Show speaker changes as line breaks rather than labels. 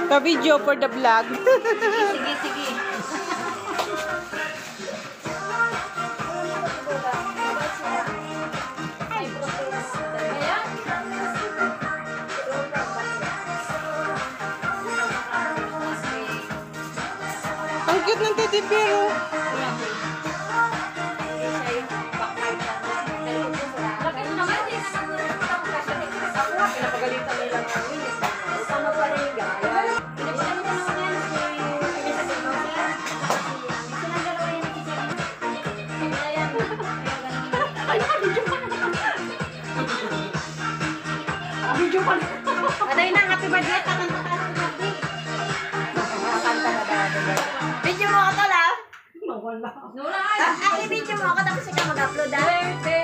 Pa-video for the vlog.
Sige, sige.
Ang cute ng teddy bear, oh.
Pinapagalitan nila ng wilis. Sama pa rin gaya. Video pa na. Aday na, happy birthday. Kakanta ka ng birthday. Kakanta na dahil. Video mo ako tala. Nawala. I-video mo ako tapos ikaw mag-upload ah.